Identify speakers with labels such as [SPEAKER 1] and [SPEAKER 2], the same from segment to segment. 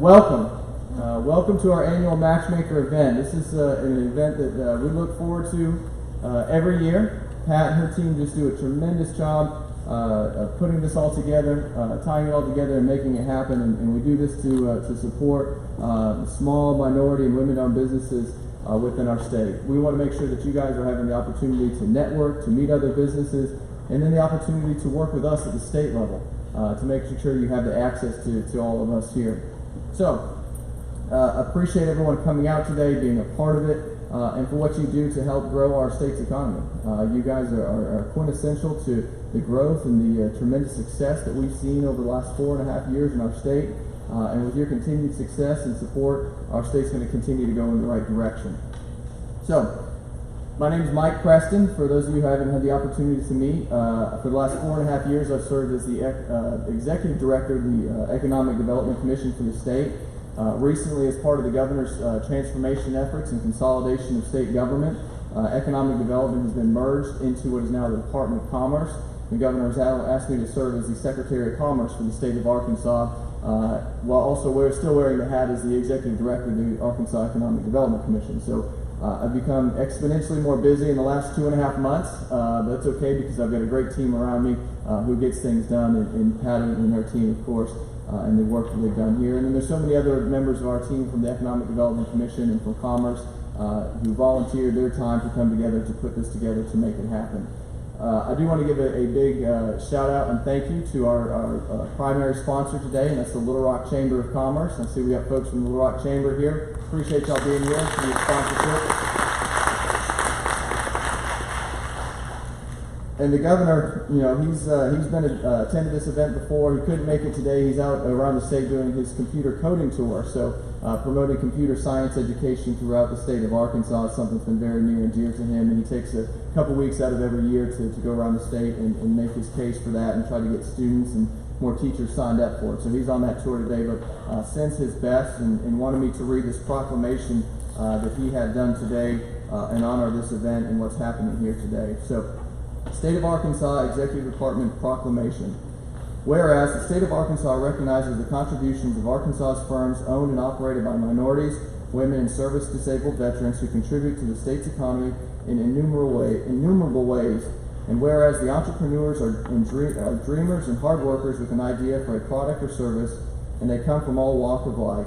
[SPEAKER 1] Welcome to our annual Matchmaker event. This is an event that we look forward to every year. Pat and her team just do a tremendous job of putting this all together, tying it all together and making it happen. And we do this to support small minority and women-owned businesses within our state. We want to make sure that you guys are having the opportunity to network, to meet other businesses, and then the opportunity to work with us at the state level to make sure you have the access to all of us here. So, appreciate everyone coming out today, being a part of it, and for what you do to help grow our state's economy. You guys are quintessential to the growth and the tremendous success that we've seen over the last 4.5 years in our state. And with your continued success and support, our state's going to continue to go in the right direction. So, my name is Mike Preston. For those of you who haven't had the opportunity to meet, for the last 4.5 years I've served as the Executive Director of the Economic Development Commission for the state. Recently, as part of the Governor's transformation efforts and consolidation of state government, economic development has been merged into what is now the Department of Commerce. The Governor has asked me to serve as the Secretary of Commerce for the state of Arkansas, while also still wearing the hat as the Executive Director of the Arkansas Economic Development Commission. So I've become exponentially more busy in the last 2.5 months, but that's okay because I've got a great team around me who gets things done, and Patty and her team, of course, and the work that they've done here. And then there's so many other members of our team from the Economic Development Commission and from Commerce who volunteered their time to come together to put this together to make it happen. I do want to give a big shout out and thank you to our primary sponsor today, and that's the Little Rock Chamber of Commerce. I see we have folks from the Little Rock Chamber here. Appreciate y'all being here for your sponsorship. And the governor, he's been attended this event before. He couldn't make it today. He's out around the state doing his computer coding tour. So promoting computer science education throughout the state of Arkansas is something that's been very near and dear to him. And he takes a couple weeks out of every year to go around the state and make his case for that and try to get students and more teachers signed up for it. So he's on that tour today, but sends his best and wanted me to read this proclamation that he had done today in honor of this event and what's happening here today. So, State of Arkansas Executive Department Proclamation. Whereas the State of Arkansas recognizes the contributions of Arkansas's firms owned and operated by minorities, women, and service-disabled veterans who contribute to the state's economy in innumerable ways. And whereas the entrepreneurs are dreamers and hard workers with an idea for a product or service, and they come from all walks of life.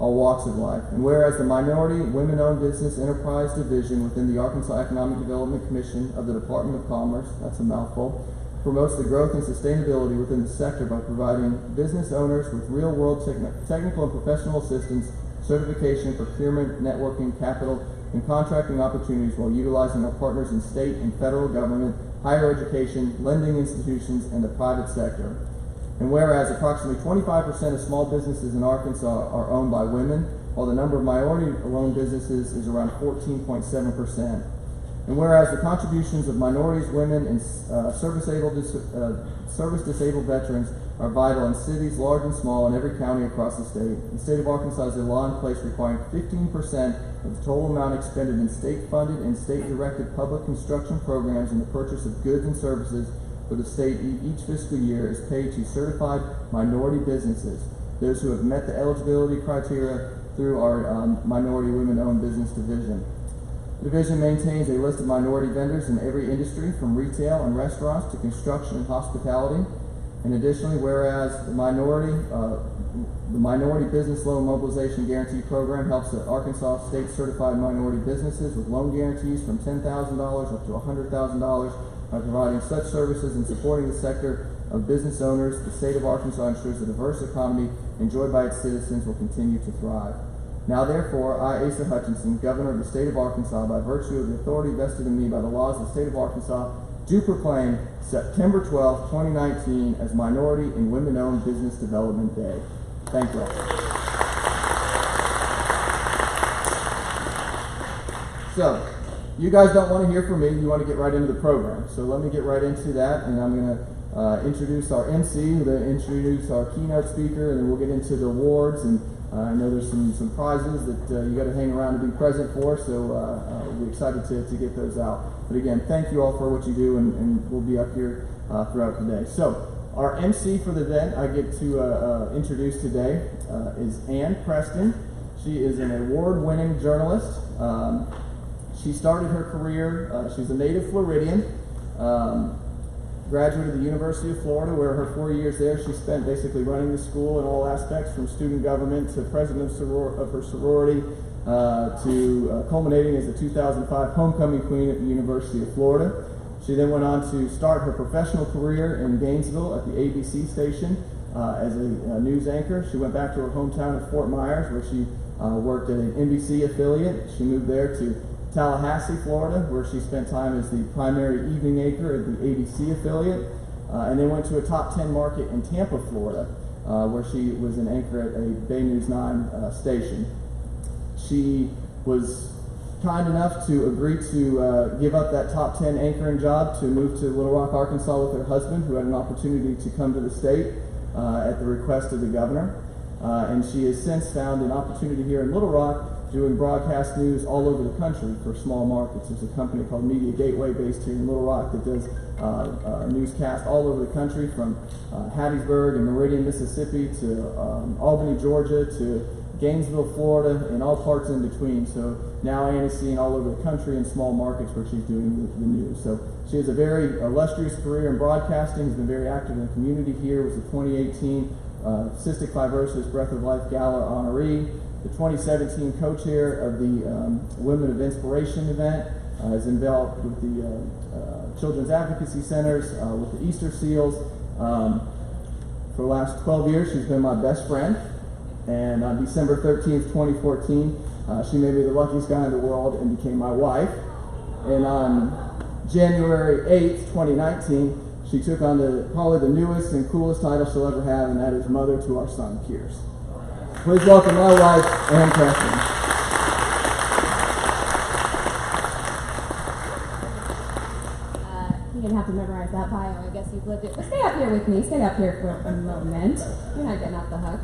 [SPEAKER 1] And whereas the Minority Women-Owned Business Enterprise Division within the Arkansas Economic Development Commission of the Department of Commerce, that's a mouthful, promotes the growth and sustainability within the sector by providing business owners with real-world technical and professional assistance, certification, procurement, networking, capital, and contracting opportunities while utilizing our partners in state and federal government, higher education, lending institutions, and the private sector. And whereas approximately 25% of small businesses in Arkansas are owned by women, while the number of minority-owned businesses is around 14.7%. And whereas the contributions of minorities, women, and service-disabled veterans are vital in cities large and small in every county across the state of Arkansas has a law in place requiring 15% of the total amount expended in state-funded and state-directed public construction programs in the purchase of goods and services for the state each fiscal year is paid to certified minority businesses, those who have met the eligibility criteria through our Minority Women-Owned Business Division. The division maintains a list of minority vendors in every industry, from retail and restaurants to construction and hospitality. And additionally, whereas the Minority Business Loan Mobilization Guarantee Program helps the Arkansas State Certified Minority Businesses with loan guarantees from $10,000 up to $100,000. By providing such services and supporting the sector of business owners, the state of Arkansas ensures the diverse economy enjoyed by its citizens will continue to thrive. Now therefore, I, Asa Hutchinson, Governor of the state of Arkansas, by virtue of the authority vested in me by the laws of the state of Arkansas, do proclaim September 12, 2019 as Minority and Women-Owned Business Development Day. Thank you all. So, you guys don't want to hear from me, you want to get right into the program. So let me get right into that, and I'm going to introduce our MC, then introduce our keynote speaker, and then we'll get into the awards. And I know there's some prizes that you got to hang around and be present for, so we're excited to get those out. But again, thank you all for what you do, and we'll be up here throughout the day. So Our MC for the event I get to introduce today is Preston. She is an award-winning journalist. She started her career, she's a native Floridian, graduate of the University of Florida, where her 4 years there she spent basically running the school in all aspects, from student government to president of her sorority, to culminating as the 2005 homecoming queen at the University of Florida. She then went on to start her professional career in Gainesville at the ABC station as a news anchor. She went back to her hometown of Fort Myers, where she worked at an NBC affiliate. She moved there to Tallahassee, Florida, where she spent time as the primary evening anchor at the ABC affiliate, and then went to a top 10 market in Tampa, Florida, where she was an anchor at a Bay News 9 station. She was kind enough to agree to give up that top 10 anchoring job to move to Little Rock, Arkansas with her husband, who had an opportunity to come to the state at the request of the governor. And she has since found an opportunity here in Little Rock doing broadcast news all over the country for small markets. There's a company called Media Gateway based here in Little Rock that does newscasts all over the country, from Hattiesburg and Meridian, Mississippi to Albany, Georgia to Gainesville, Florida, and all parts in between. So now Ann is seen all over the country in small markets where she's doing the news. So she has a very illustrious career in broadcasting, has been very active in the community here, was the 2018 Cystic Fibrosis Breath of Life Gala honoree, the 2017 co-chair of the Women of Inspiration event, is involved with the Children's Advocacy Centers, with the Easter Seals. For the last 12 years, she's been my best friend. And on December 13th, 2014, she made me the luckiest guy in the world and became my wife. And on January 8th, 2019, she took on probably the newest and coolest title she'll ever have, and that is mother to our son, Pierce. Please welcome my wife, Ann Preston.
[SPEAKER 2] You didn't have to memorize that bio. I guess you've lived it. But stay up here with me. Stay up here for a moment. You're not getting off the hook.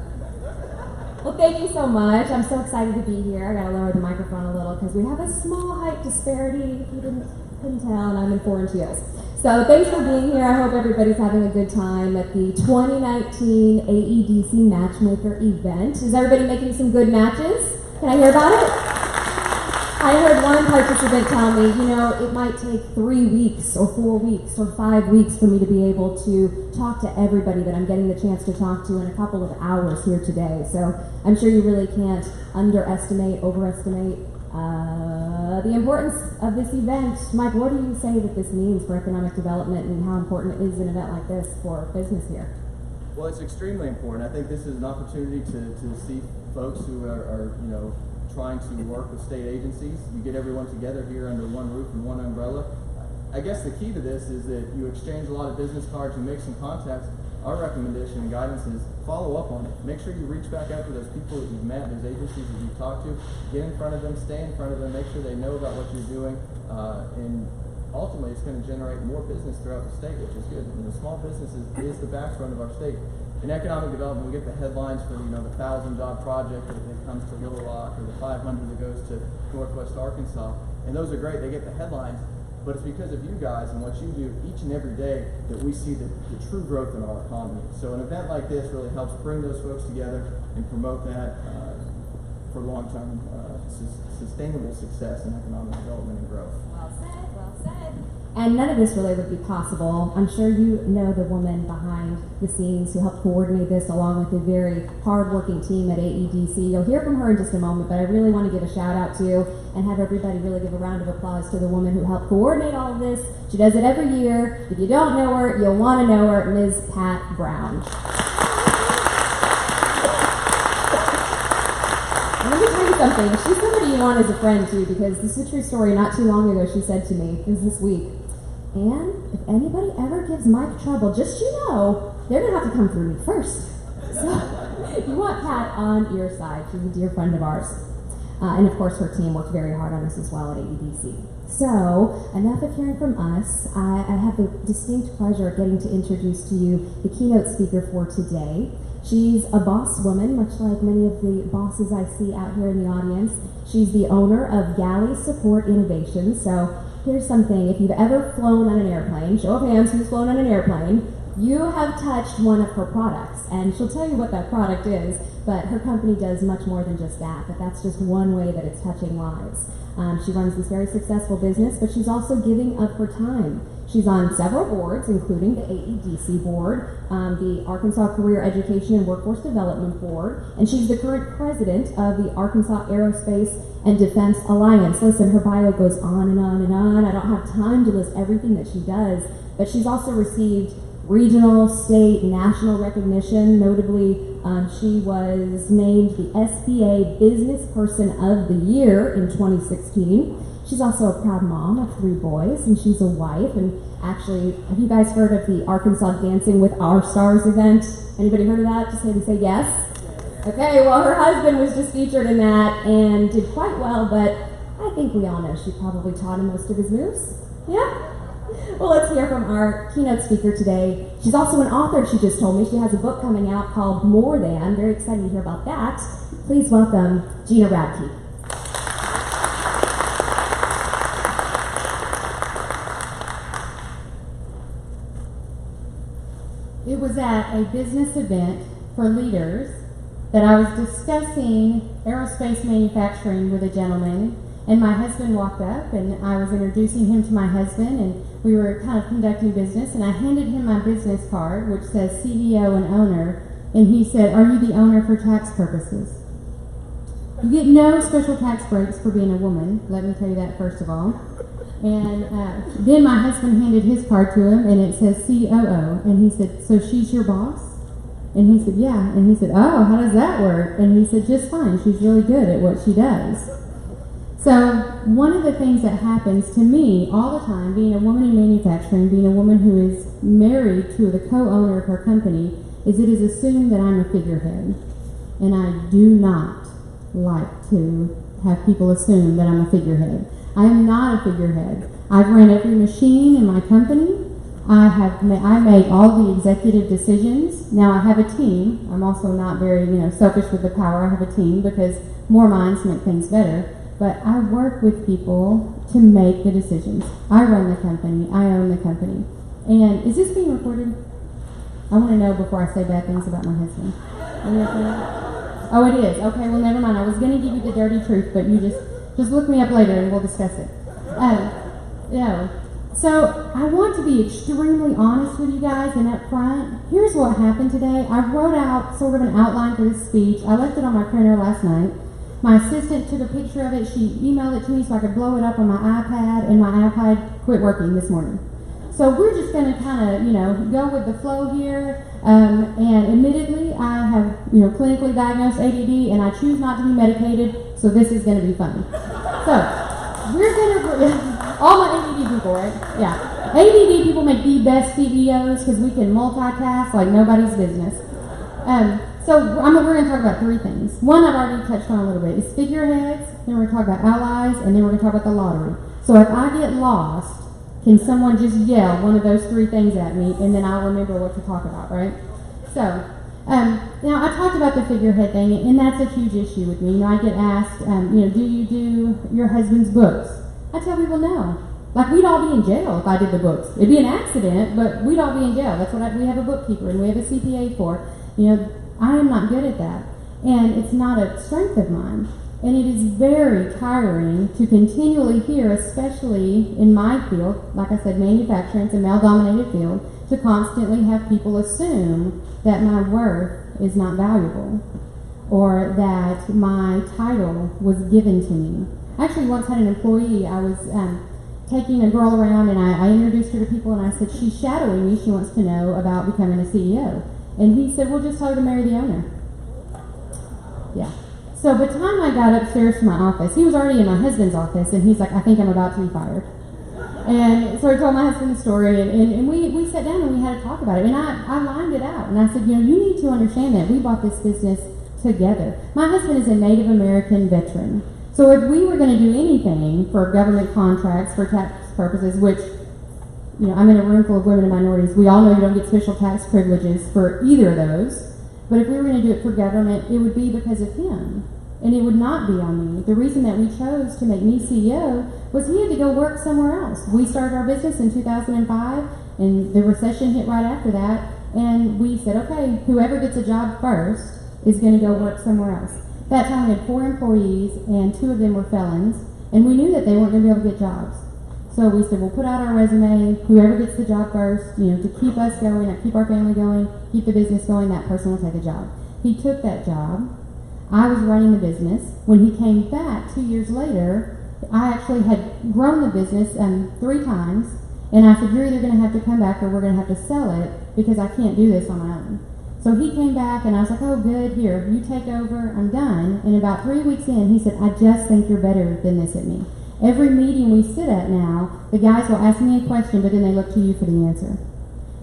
[SPEAKER 2] Well, thank you so much. I'm so excited to be here. I gotta lower the microphone a little because we have a small height disparity, if you couldn't tell, and I'm in 4 inch heels. So thanks for being here. I hope everybody's having a good time at the 2019 AEDC Matchmaker event. Is everybody making some good matches? Can I hear about it? I heard one participant tell me, it might take 3 weeks or 4 weeks or 5 weeks for me to be able to talk to everybody that I'm getting the chance to talk to in a couple of hours here today. So I'm sure you really can't overestimate the importance of this event. Mike, what do you say that this means for economic development, and how important is an event like this for business here?
[SPEAKER 1] Well, it's extremely important. I think this is an opportunity to see folks who are trying to work with state agencies. You get everyone together here under one roof and one umbrella. I guess the key to this is that you exchange a lot of business cards, you make some contacts. Our recommendation and guidance is follow up on it. Make sure you reach back out to those people that you've met, those agencies that you've talked to. Get in front of them, stay in front of them, make sure they know about what you're doing, and ultimately it's going to generate more business throughout the state, which is good. Small business is the backbone of our state. In economic development, we get the headlines for the 1,000-job project that comes to Little Rock, or the 500 that goes to Northwest Arkansas, and those are great. They get the headlines, but it's because of you guys and what you do each and every day that we see the true growth in our economy. So an event like this really helps bring those folks together and promote that for long-term sustainable success in economic development and growth.
[SPEAKER 2] Well said, well said. And none of this really would be possible. I'm sure you know the woman behind the scenes who helped coordinate this, along with a very hard-working team at AEDC. You'll hear from her in just a moment, but I really want to give a shout-out to and have everybody really give a round of applause to the woman who helped coordinate all of this. She does it every year. If you don't know her, you'll want to know her, Ms. Pat Brown. Let me tell you something. She's somebody you want as a friend, too, because this is a true story. Not too long ago, she said to me, this week, and if anybody ever gives Mike trouble, just they're going to have to come through me first. So you want Pat on your side. She's a dear friend of ours. And of course, her team worked very hard on this as well at AEDC. So, enough of hearing from us. I have the distinct pleasure of getting to introduce to you the keynote speaker for today. She's a boss woman, much like many of the bosses I see out here in the audience. She's the owner of Galley Support Innovations. So here's something. If you've ever flown on an airplane, show of hands who's flown on an airplane. You have touched one of her products, and she'll tell you what that product is, but her company does much more than just that, but that's just one way that it's touching lives. She runs this very successful business, but she's also giving of her time. She's on several boards, including the AEDC board, the Arkansas Career Education and Workforce Development Board, and she's the current president of the Arkansas Aerospace and Defense Alliance. Listen, her bio goes on and on and on. I don't have time to list everything that she does, but she's also received regional, state, national recognition. Notably, she was named the SBA Business Person of the Year in 2016. She's also a proud mom of 3 boys, and she's a wife. And actually, have you guys heard of the Arkansas Dancing with Our Stars event? Anybody heard of that? Just maybe say yes. Okay, well, her husband was just featured in that and did quite well, but I think we all know she probably taught him most of his moves. Yeah? Well, let's hear from our keynote speaker today. She's also an author, she just told me. She has a book coming out called More Than. Very excited to hear about that. Please welcome Gina Radke.
[SPEAKER 3] It was at a business event for leaders that I was discussing aerospace manufacturing with a gentleman, and my husband walked up, and I was introducing him to my husband, and we were kind of conducting business, and I handed him my business card, which says CEO and owner, and he said, "Are you the owner for tax purposes?" You get no special tax breaks for being a woman, let me tell you that first of all. And then my husband handed his card to him, and it says COO, and he said, "So she's your boss?" And he said, "Yeah." And he said, "Oh, how does that work?" And he said, "Just fine. She's really good at what she does." So one of the things that happens to me all the time, being a woman in manufacturing, being a woman who is married to the co-owner of her company, is it is assumed that I'm a figurehead. And I do not like to have people assume that I'm a figurehead. I am not a figurehead. I've run every machine in my company. I make all the executive decisions. Now I have a team. I'm also not very, selfish with the power. I have a team because more minds make things better. But I work with people to make the decisions. I run the company. I own the company. And is this being recorded? I want to know before I say bad things about my husband. Oh, it is. Okay, well, never mind. I was going to give you the dirty truth, but you just look me up later and we'll discuss it. So I want to be extremely honest with you guys and up front. Here's what happened today. I wrote out sort of an outline for this speech. I left it on my printer last night. My assistant took a picture of it. She emailed it to me so I could blow it up on my iPad, and my iPad quit working this morning. So we're just going to kind of, go with the flow here. And admittedly, I have, clinically diagnosed ADD, and I choose not to be medicated, so this is going to be fun. So we're going to, all my ADD people, right? Yeah. ADD people make the best CEOs because we can multitask like nobody's business. So we're going to talk about 3 things. One I've already touched on a little bit is figureheads, then we're going to talk about allies, and then we're going to talk about the lottery. So if I get lost, can someone just yell one of those 3 things at me, and then I'll remember what to talk about, right? So, now I talked about the figurehead thing, and that's a huge issue with me. I get asked, do you do your husband's books? I tell people no. Like, we'd all be in jail if I did the books. It'd be an accident, but we'd all be in jail. That's what we have a bookkeeper, and we have a CPA for. I am not good at that, and it's not a strength of mine. And it is very tiring to continually hear, especially in my field, like I said, manufacturing, it's a male-dominated field, to constantly have people assume that my worth is not valuable or that my title was given to me. I actually once had an employee, I was taking a girl around, and I introduced her to people, and I said, "She's shadowing me, she wants to know about becoming a CEO." And he said, "Well, just tell her to marry the owner." Yeah. So by the time I got upstairs to my office, he was already in my husband's office, and he's like, "I think I'm about to be fired." And so I told my husband the story, and we sat down and we had a talk about it. And I lined it out, and I said, you need to understand that we bought this business together. My husband is a Native American veteran. So if we were going to do anything for government contracts for tax purposes, which, I'm in a room full of women and minorities, we all know you don't get special tax privileges for either of those. But if we were going to do it for government, it would be because of him. And it would not be on me. The reason that we chose to make me CEO was he had to go work somewhere else. We started our business in 2005, And the recession hit right after that, and we said, okay, whoever gets a job first is going to go work somewhere else. That time we had 4 employees, and 2 of them were felons, and we knew that they weren't going to be able to get jobs. So we said, we'll put out our resume, whoever gets the job first, to keep us going, keep our family going, keep the business going, that person will take a job. He took that job. I was running the business. When he came back 2 years later, I actually had grown the business 3 times, and I said, you're either going to have to come back or we're going to have to sell it because I can't do this on my own. So he came back, and I was like, oh, good, here, you take over, I'm done. And about 3 weeks in, he said, I just think you're better than this at me. Every meeting we sit at now, the guys will ask me a question, but then they look to you for the answer,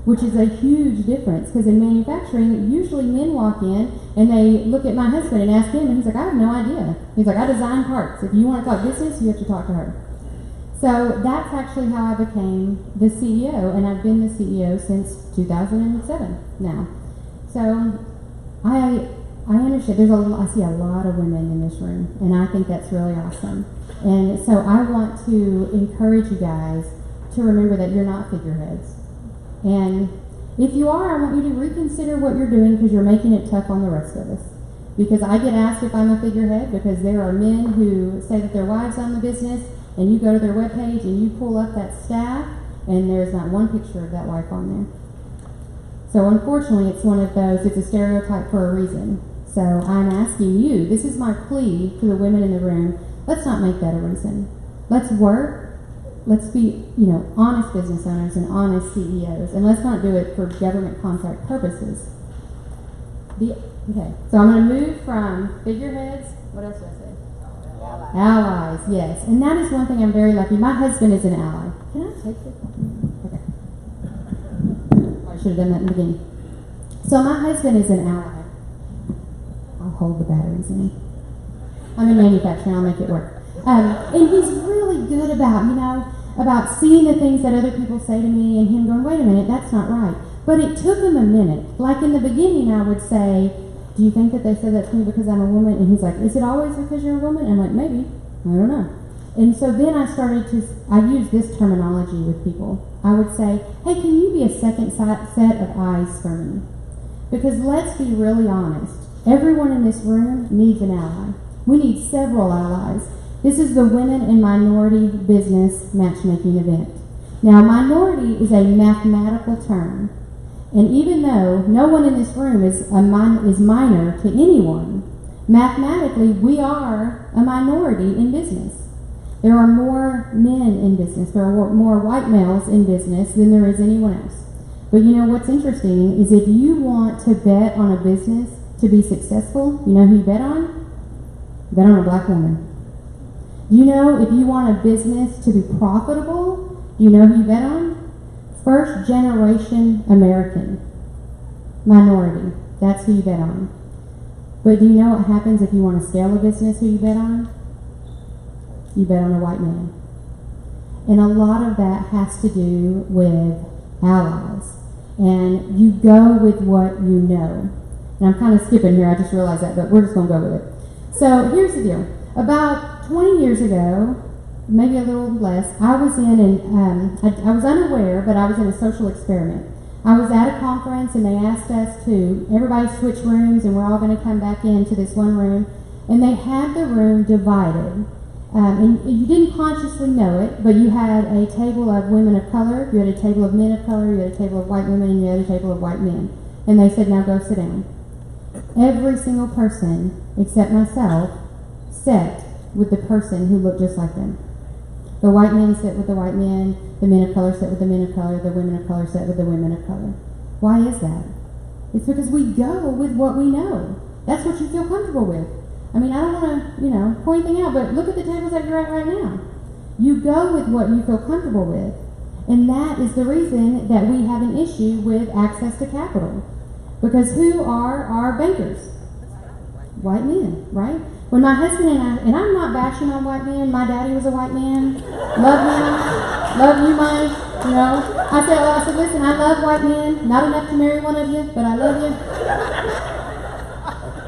[SPEAKER 3] which is a huge difference, because in manufacturing, usually men walk in, and they look at my husband and ask him, and he's like, I have no idea. He's like, I design parts. If you want to talk business, you have to talk to her. So that's actually how I became the CEO, and I've been the CEO since 2007 now. So I understand. I see a lot of women in this room, and I think that's really awesome. And so I want to encourage you guys to remember that you're not figureheads. And if you are, I want you to reconsider what you're doing, because you're making it tough on the rest of us. Because I get asked if I'm a figurehead, because there are men who say that their wives own the business, and you go to their webpage and you pull up that staff, and there's not one picture of that wife on there. So unfortunately, it's one of those, it's a stereotype for a reason. So I'm asking you, this is my plea to the women in the room, let's not make that a reason. Let's work, let's be, honest business owners and honest CEOs, and let's not do it for government contract purposes. Okay, so I'm going to move from figureheads, what else did I say? Allies, yes. And that is one thing I'm very lucky. My husband is an ally. Can I take this? Okay. I should have done that in the beginning. So my husband is an ally. I'll hold the batteries in. I'm in manufacturing. I'll make it work. And he's really good about seeing the things that other people say to me, and him going, wait a minute, that's not right. But it took him a minute. Like in the beginning, I would say, do you think that they said that to me because I'm a woman? And he's like, is it always because you're a woman? I'm like, maybe. I don't know. And so then I use this terminology with people. I would say, hey, can you be a second set of eyes for me? Because let's be really honest. Everyone in this room needs an ally. We need several allies. This is the Women and Minority Business Matchmaking event. Now, minority is a mathematical term. And even though no one in this room is minor to anyone, mathematically we are a minority in business. There are more men in business. There are more white males in business than there is anyone else. But what's interesting is if you want to bet on a business to be successful, you know who you bet on? Bet on a black woman. If you want a business to be profitable, you know who you bet on? First generation American minority. That's who you bet on. But do you know what happens if you want to scale a business? Who you bet on? You bet on a white man. And a lot of that has to do with allies. And you go with what you know. And I'm kind of skipping here, I just realized that, but we're just going to go with it. So here's the deal. About 20 years ago, maybe a little less, I was I was unaware, but I was in a social experiment. I was at a conference, and they asked us to, everybody switch rooms, and we're all going to come back into this one room. And they had the room divided. And you didn't consciously know it, but you had a table of women of color, you had a table of men of color, you had a table of white women, and you had a table of white men. And they said, now go sit down. Every single person, except myself, sat with the person who looked just like them. The white men sit with the white men, the men of color sit with the men of color, the women of color sit with the women of color. Why is that? It's because we go with what we know. That's what you feel comfortable with. I mean, I don't want to, point anything out, but look at the tables that you're at right now. You go with what you feel comfortable with. And that is the reason that we have an issue with access to capital. Because who are our bankers? White men, right? When my husband and I'm not bashing on white men. My daddy was a white man. Love him. Love you, Mike. I said, listen, I love white men. Not enough to marry one of you, but I love you.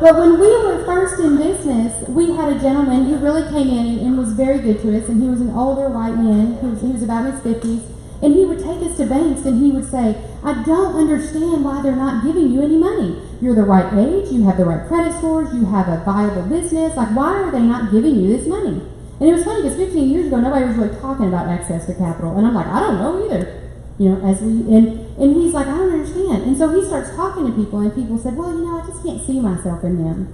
[SPEAKER 3] But when we were first in business, we had a gentleman who really came in and was very good to us, and he was an older white man. He was about in his 50s, And he would take us to banks and he would say, I don't understand why they're not giving you any money. You're the right age, you have the right credit scores, you have a viable business. Like, why are they not giving you this money? And it was funny because 15 years ago, nobody was really talking about access to capital. And I'm like, I don't know either. And he's like, I don't understand. And so he starts talking to people, and people said, well, I just can't see myself in them.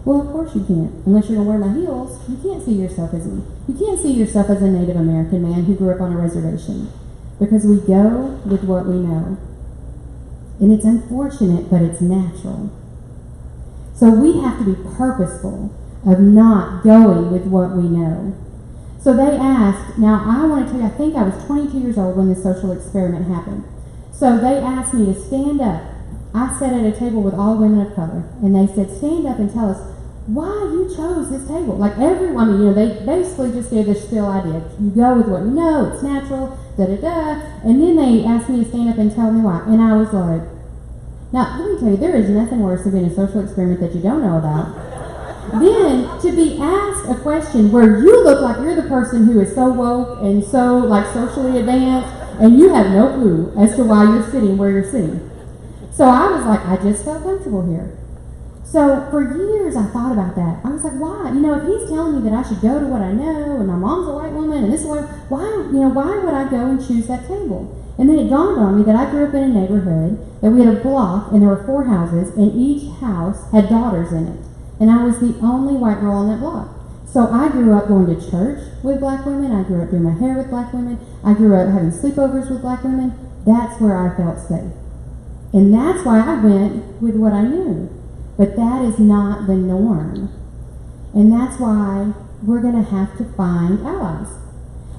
[SPEAKER 3] Well, of course you can't. Unless you're going to wear my heels, you can't see yourself as me. You can't see yourself as a Native American man who grew up on a reservation. Because we go with what we know. And it's unfortunate, but it's natural. So we have to be purposeful of not going with what we know. So they asked, now I want to tell you, I think I was 22 years old when this social experiment happened. So they asked me to stand up. I sat at a table with all women of color, and they said, stand up and tell us why you chose this table. Like everyone, they basically just gave this spill idea. You go with what you know, it's natural, da-da-da. And then they asked me to stand up and tell me why. And I was like, now let me tell you, there is nothing worse than being a social experiment that you don't know about. Then to be asked a question where you look like you're the person who is so woke and so like socially advanced, and you have no clue as to why you're sitting where you're sitting. So I was like, I just felt comfortable here. So for years I thought about that. I was like, why? If he's telling me that I should go to what I know, and my mom's a white woman, and this is why would I go and choose that table? And then it dawned on me that I grew up in a neighborhood that we had a block, and there were 4 houses, and each house had daughters in it. And I was the only white girl on that block. So I grew up going to church with black women. I grew up doing my hair with black women. I grew up having sleepovers with black women. That's where I felt safe. And that's why I went with what I knew. But that is not the norm. And that's why we're going to have to find allies.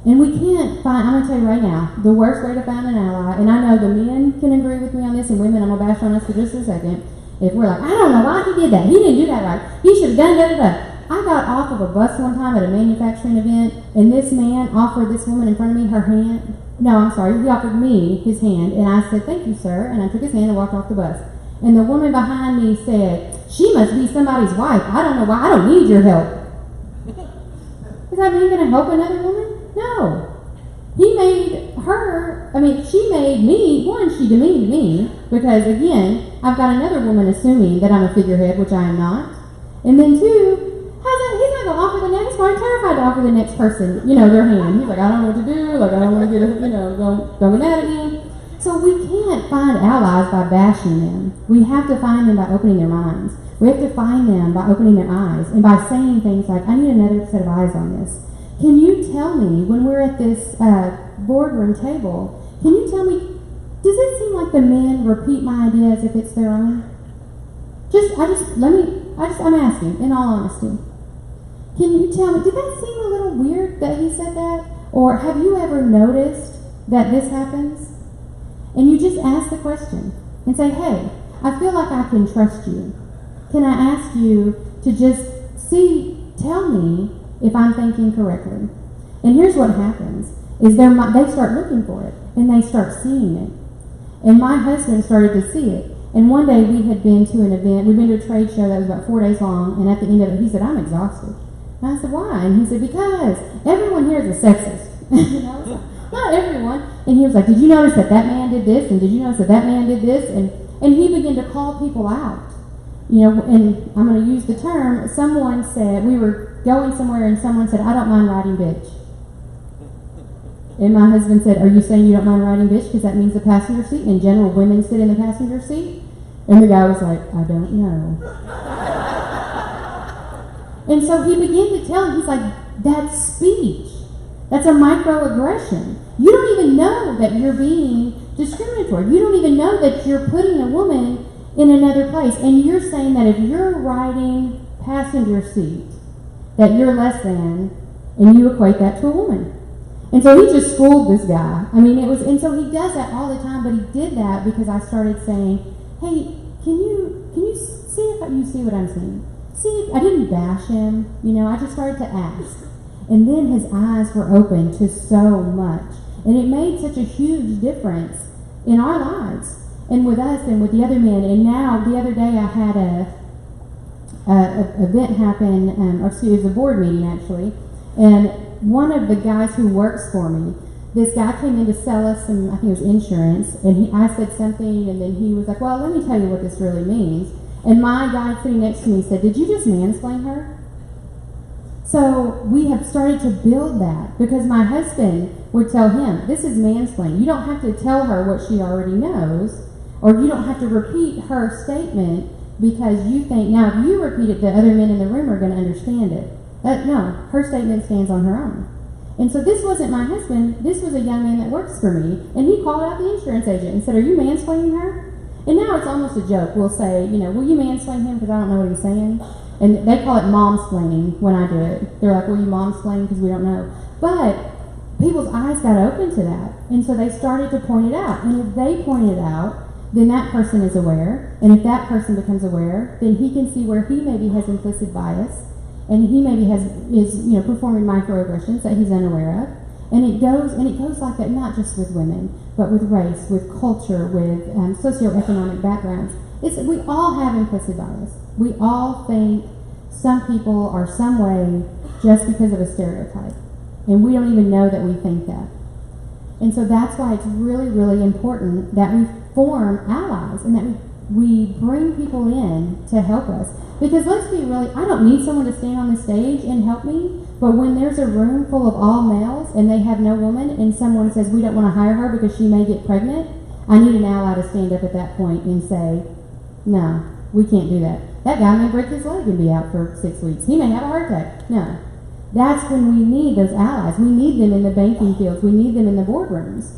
[SPEAKER 3] And we can't find, I'm going to tell you right now, the worst way to find an ally, and I know the men can agree with me on this, and women, I'm going to bash on us for just a second. If we're like, I don't know why he did that. He didn't do that right. He should have done da-da-da. I got off of a bus one time at a manufacturing event, and this man offered this woman in front of me her hand. No, I'm sorry. He offered me his hand, and I said, thank you, sir. And I took his hand and walked off the bus. And the woman behind me said, she must be somebody's wife. I don't know why. I don't need your help. Is that man going to help another woman? No. He made her, she made me, one, she demeaned me, because again, I've got another woman assuming that I'm a figurehead, which I am not. And then two, he's not going to offer the next one. I'm terrified to offer the next person, their hand. He's like, I don't know what to do, I don't want to get, don't get mad at me. So we can't find allies by bashing them. We have to find them by opening their minds. We have to find them by opening their eyes and by saying things like, I need another set of eyes on this. Can you tell me, when we're at this boardroom table, can you tell me, does it seem like the men repeat my idea as if it's their own? I'm asking, in all honesty. Can you tell me, did that seem a little weird that he said that? Or have you ever noticed that this happens? And you just ask the question and say, hey, I feel like I can trust you. Can I ask you to just tell me if I'm thinking correctly? And here's what happens, is they start looking for it, and they start seeing it. And my husband started to see it. And one day we had been to an event, we'd been to a trade show that was about 4 days long, and at the end of it, he said, I'm exhausted. And I said, why? And he said, because everyone here is a sexist. Not everyone. And he was like, did you notice that man did this? And did you notice that man did this? And he began to call people out. And I'm going to use the term, someone said, we were going somewhere and someone said, I don't mind riding bitch. And my husband said, are you saying you don't mind riding bitch because that means the passenger seat? In general, women sit in the passenger seat? And the guy was like, I don't know. And so he began to tell him, he's like, that's speech. That's a microaggression. You don't even know that you're being discriminatory. You don't even know that you're putting a woman in another place. And you're saying that if you're riding passenger seat, that you're less than, and you equate that to a woman. And so he just schooled this guy. And so he does that all the time, but he did that because I started saying, hey, can you see if you see what I'm saying? See, I didn't bash him, I just started to ask. And then his eyes were open to so much. And it made such a huge difference in our lives and with us and with the other men. And now, the other day I had a event happen, it was a board meeting actually, and one of the guys who works for me this guy came in to sell us some, I think it was insurance, and I said something, and then he was like, well, let me tell you what this really means. And my guy sitting next to me said, did you just mansplain her? So we have started to build that, because my husband would tell him, this is mansplaining. You don't have to tell her what she already knows, or you don't have to repeat her statement because you think, now if you repeat it, the other men in the room are going to understand it. No, her statement stands on her own. And so this wasn't my husband, this was a young man that works for me, and he called out the insurance agent and said, are you mansplaining her? And now it's almost a joke. We'll say, will you mansplain him because I don't know what he's saying? And they call it momsplaining when I do it. They're like, will you momsplain because we don't know? But people's eyes got open to that, and so they started to point it out. And if they point it out, then that person is aware, and if that person becomes aware, then he can see where he maybe has implicit bias, and he maybe is performing microaggressions that he's unaware of, and it goes like that, not just with women, but with race, with culture, with socioeconomic backgrounds. We all have implicit bias. We all think some people are some way just because of a stereotype, and we don't even know that we think that. And so that's why it's really, really important that we form allies and that we bring people in to help us. Because let's be really, I don't need someone to stand on the stage and help me, but when there's a room full of all males and they have no woman and someone says we don't want to hire her because she may get pregnant, I need an ally to stand up at that point and say, no, we can't do that. That guy may break his leg and be out for 6 weeks. He may have a heart attack. No. That's when we need those allies. We need them in the banking fields. We need them in the boardrooms.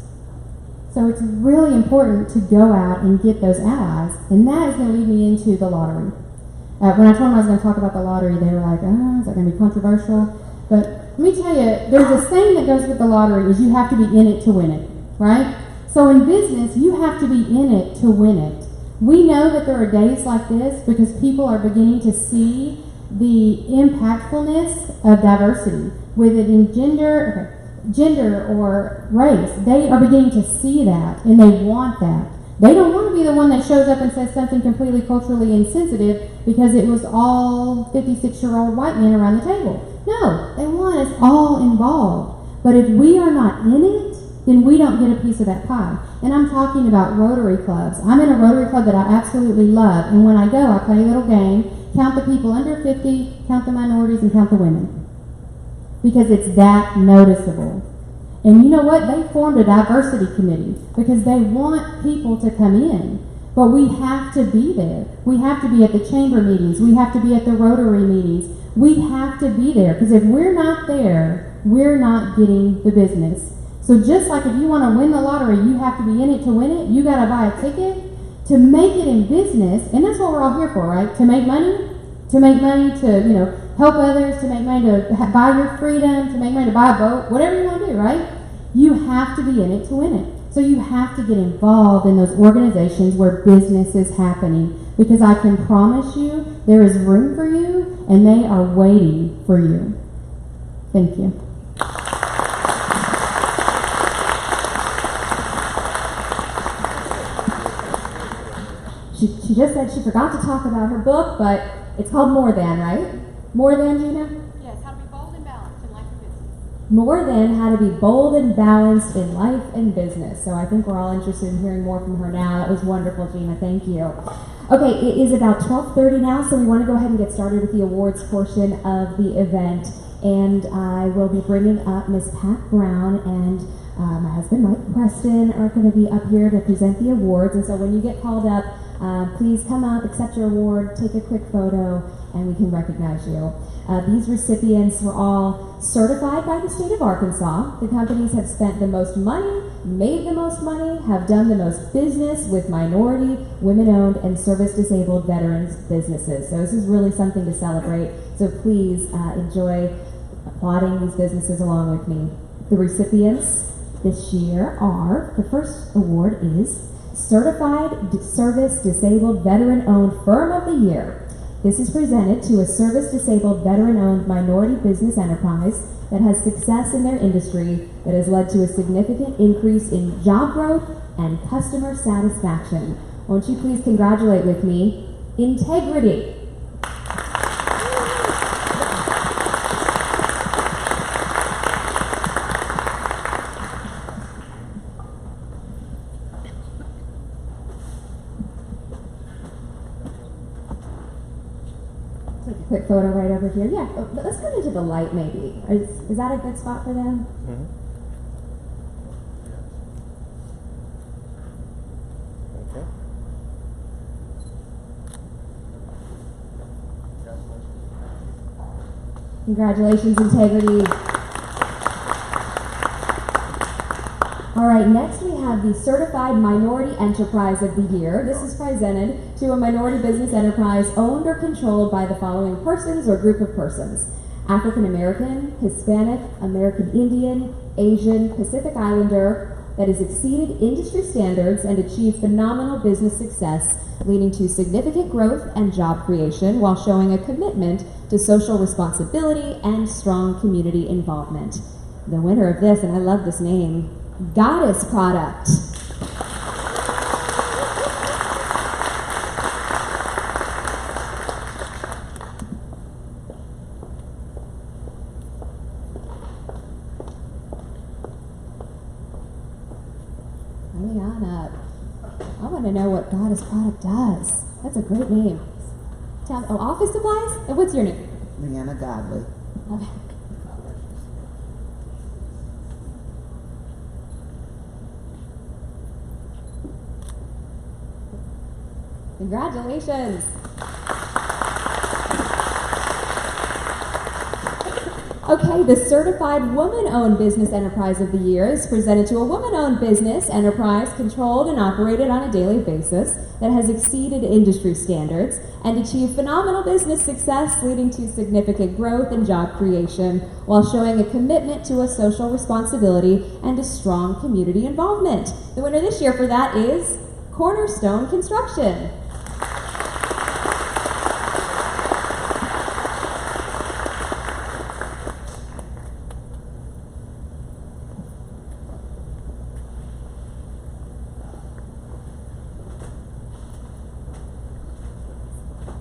[SPEAKER 3] So it's really important to go out and get those allies, and that is going to lead me into the lottery. When I told them I was going to talk about the lottery, they were like, oh, is that going to be controversial? But let me tell you, there's a saying that goes with the lottery is you have to be in it to win it, right? So in business, you have to be in it to win it. We know that there are days like this because people are beginning to see the impactfulness of diversity, whether it in gender or race. They are beginning to see that, and they want that. They don't want to be the one that shows up and says something completely culturally insensitive because it was all 56-year-old white men around the table. No, they want us all involved. But if we are not in it, then we don't get a piece of that pie. And I'm talking about Rotary clubs. I'm in a Rotary club that I absolutely love, and when I go, I play a little game, count the people under 50, count the minorities, and count the women. Because it's that noticeable. And you know what? They formed a diversity committee because they want people to come in. But we have to be there. We have to be at the chamber meetings. We have to be at the Rotary meetings. We have to be there because if we're not there, we're not getting the business. So just like if you want to win the lottery, you have to be in it to win it. You got to buy a ticket to make it in business. And that's what we're all here for, right? To make money. To make money to, help others, to make money to buy your freedom, to make money to buy a boat, whatever you want to do, right? You have to be in it to win it. So you have to get involved in those organizations where business is happening because I can promise you there is room for you and they are waiting for you. Thank you.
[SPEAKER 2] She just said she forgot to talk about her book, but it's called More Than, right? More Than, Gina?
[SPEAKER 4] Yes, how to be bold and balanced in life and business.
[SPEAKER 2] More Than, how to be bold and balanced in life and business. So I think we're all interested in hearing more from her now. That was wonderful, Gina. Thank you. Okay, it is about 12:30 now, so we want to go ahead and get started with the awards portion of the event. And I will be bringing up Miss Pat Brown and my husband, Mike Preston, are going to be up here to present the awards. And so when you get called up, please come up, accept your award, take a quick photo, and we can recognize you. These recipients were all certified by the state of Arkansas. The companies have spent the most money, made the most money, have done the most business with minority, women-owned, and service-disabled veterans businesses. So this is really something to celebrate. So please enjoy applauding these businesses along with me. The recipients this year are, the first award is Certified Service Disabled Veteran-Owned Firm of the Year. This is presented to a service-disabled veteran-owned minority business enterprise that has success in their industry that has led to a significant increase in job growth and customer satisfaction. Won't you please congratulate with me, Integrity. Take a quick photo right over here. Yeah, but let's come into the light maybe. Is that a good spot for them?
[SPEAKER 1] Mm-hmm. Okay.
[SPEAKER 2] Congratulations, Integrity. All right, next we have the Certified Minority Enterprise of the Year. This is presented to a minority business enterprise owned or controlled by the following persons or group of persons: African American, Hispanic, American Indian, Asian, Pacific Islander, that has exceeded industry standards and achieved phenomenal business success, leading to significant growth and job creation while showing a commitment to social responsibility and strong community involvement. The winner of this, and I love this name, Goddess Product. Coming on up. I want to know what Goddess Product does. That's a great name. Office supplies? And what's your name?
[SPEAKER 5] Leanna Godley.
[SPEAKER 2] Okay. Congratulations. Okay, the Certified Woman-Owned Business Enterprise of the Year is presented to a woman-owned business enterprise controlled and operated on a daily basis that has exceeded industry standards and achieved phenomenal business success, leading to significant growth and job creation while showing a commitment to a social responsibility and a strong community involvement. The winner this year for that is Cornerstone Construction.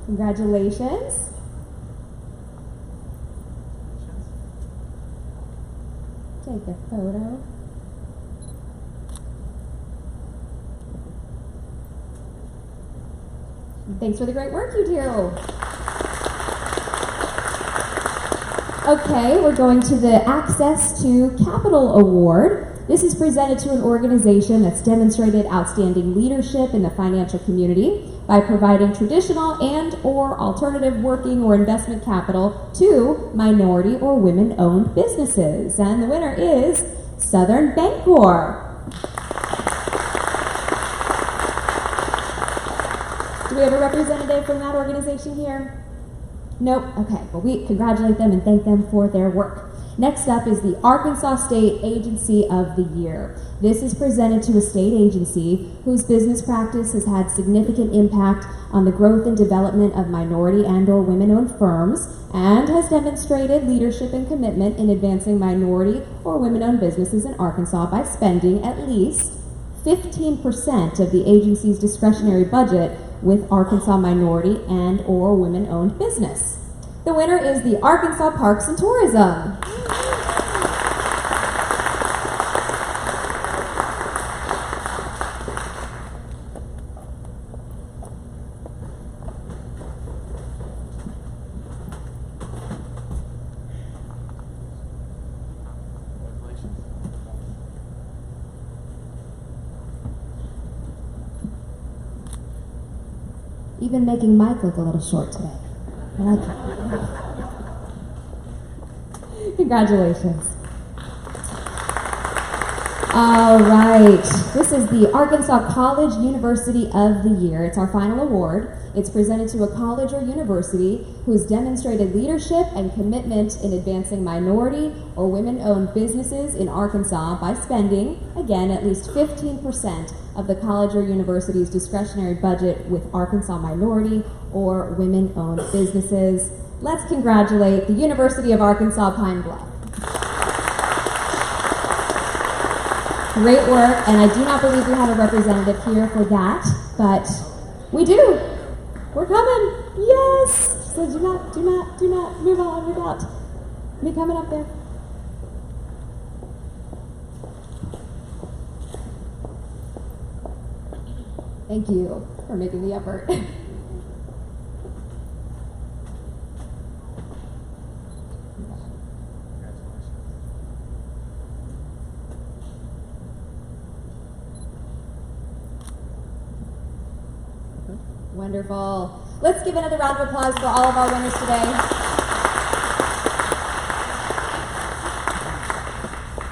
[SPEAKER 2] Congratulations. Take a photo. Thanks for the great work you do. Okay, we're going to the Access to Capital Award. This is presented to an organization that's demonstrated outstanding leadership in the financial community by providing traditional and or alternative working or investment capital to minority or women-owned businesses. And the winner is Southern Bancorp. Do we have a representative from that organization here? Nope. Okay. Well, we congratulate them and thank them for their work. Next up is the Arkansas State Agency of the Year. This is presented to a state agency whose business practice has had significant impact on the growth and development of minority and or women-owned firms and has demonstrated leadership and commitment in advancing minority or women-owned businesses in Arkansas by spending at least 15% of the agency's discretionary budget with Arkansas minority and or women-owned business. The winner is the Arkansas Parks and Tourism. Even making Mike look a little short today. I like it. Congratulations. All right. This is the Arkansas College University of the Year. It's our final award. It's presented to a college or university who's demonstrated leadership and commitment in advancing minority or women-owned businesses in Arkansas by spending, again, at least 15% of the college or university's discretionary budget with Arkansas minority or women-owned businesses. Let's congratulate the University of Arkansas Pine Bluff. Great work, and I do not believe we have a representative here for that, but we do. We're coming. Yes. So do not move on without me coming up there. Thank you for making the effort. Wonderful. Let's give another round of applause for all of our winners today.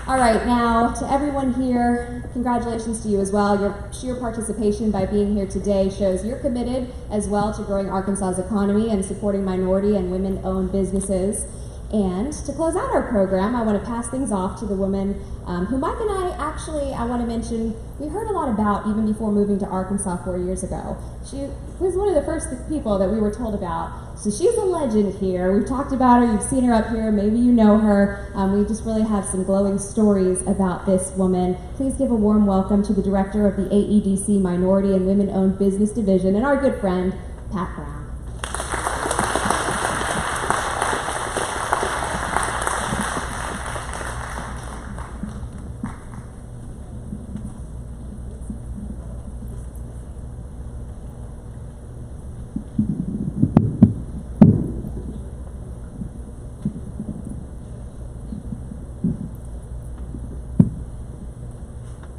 [SPEAKER 2] All right, now to everyone here, congratulations to you as well. Your sheer participation by being here today shows you're committed as well to growing Arkansas's economy and supporting minority and women-owned businesses. And to close out our program, I want to pass things off to the woman who Mike and I want to mention, we heard a lot about even before moving to Arkansas 4 years ago. She was one of the first people that we were told about. So she's a legend here. We've talked about her. You've seen her up here. Maybe you know her. We just really have some glowing stories about this woman. Please give a warm welcome to the director of the AEDC Minority and Women-Owned Business Division and our good friend, Pat Brown.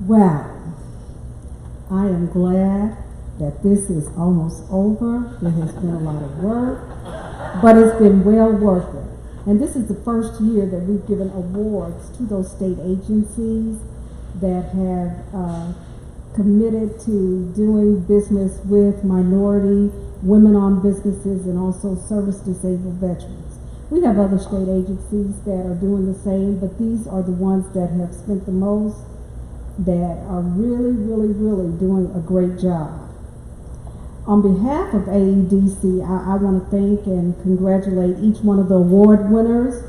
[SPEAKER 5] Well, I am glad that this is almost over. There has been a lot of work, but it's been well worth it. And this is the first year that we've given awards to those state agencies that have committed to doing business with minority, women-owned businesses, and also service-disabled veterans. We have other state agencies that are doing the same, but these are the ones that have spent the most, that are really, really, really doing a great job. On behalf of AEDC, I want to thank and congratulate each one of the award winners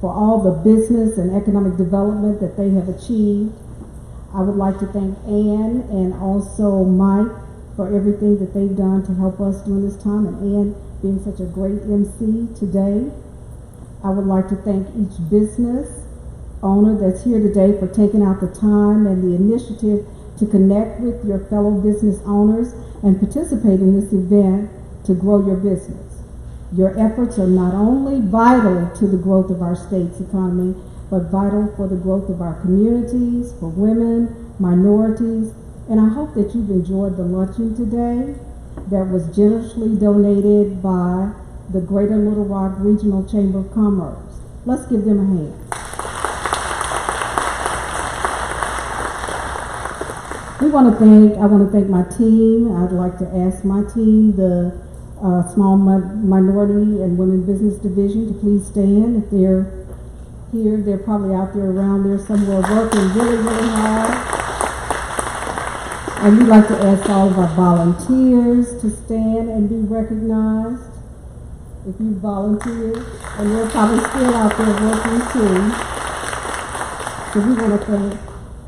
[SPEAKER 5] for all the business and economic development that they have achieved. I would like to thank Ann and also Mike for everything that they've done to help us during this time, and Ann being such a great MC today. I would like to thank each business owner that's here today for taking out the time and the initiative to connect with your fellow business owners and participate in this event to grow your business. Your efforts are not only vital to the growth of our state's economy, but vital for the growth of our communities, for women, minorities, and I hope that you've enjoyed the luncheon today that was generously donated by the Greater Little Rock Regional Chamber of Commerce. Let's give them a hand. I want to thank my team. I'd like to ask my team, the Small Minority and Women Business Division, to please stand. If they're here, they're probably out there around there somewhere working really, really hard. And we'd like to ask all of our volunteers to stand and be recognized. If you volunteered, and they're probably still out there working too. So we want to thank.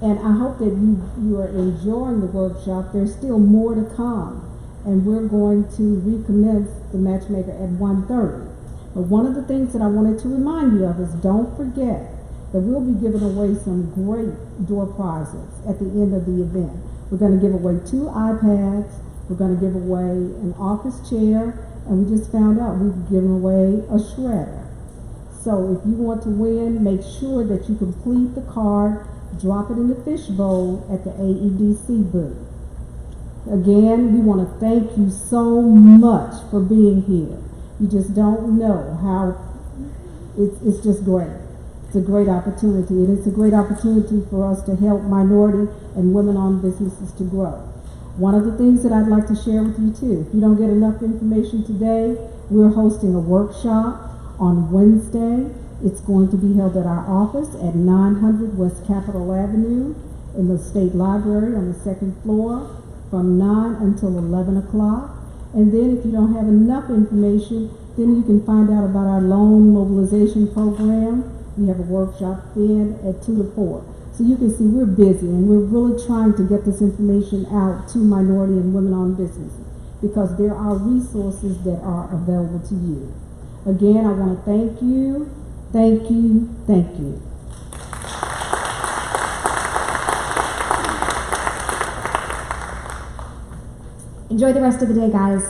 [SPEAKER 5] And I hope that you are enjoying the workshop. There's still more to come. And we're going to recommence the Matchmaker at 1:30. But one of the things that I wanted to remind you of is don't forget that we'll be giving away some great door prizes at the end of the event. We're going to give away 2 iPads. We're going to give away an office chair. And we just found out we've given away a shredder. So if you want to win, make sure that you complete the card. Drop it in the fishbowl at the AEDC booth. Again, we want to thank you so much for being here. You just don't know how it's just great. It's a great opportunity, and it's a great opportunity for us to help minority and women-owned businesses to grow. One of the things that I'd like to share with you too, if you don't get enough information today, we're hosting a workshop on Wednesday. It's going to be held at our office at 900 West Capitol Avenue in the State Library on the 2nd floor from 9 until 11 o'clock. And then if you don't have enough information, then you can find out about our loan mobilization program. We have a workshop then at 2 to 4. So you can see we're busy and we're really trying to get this information out to minority and women-owned businesses because there are resources that are available to you. Again, I want to thank you. Thank you, thank you.
[SPEAKER 2] Enjoy the rest of the day, guys.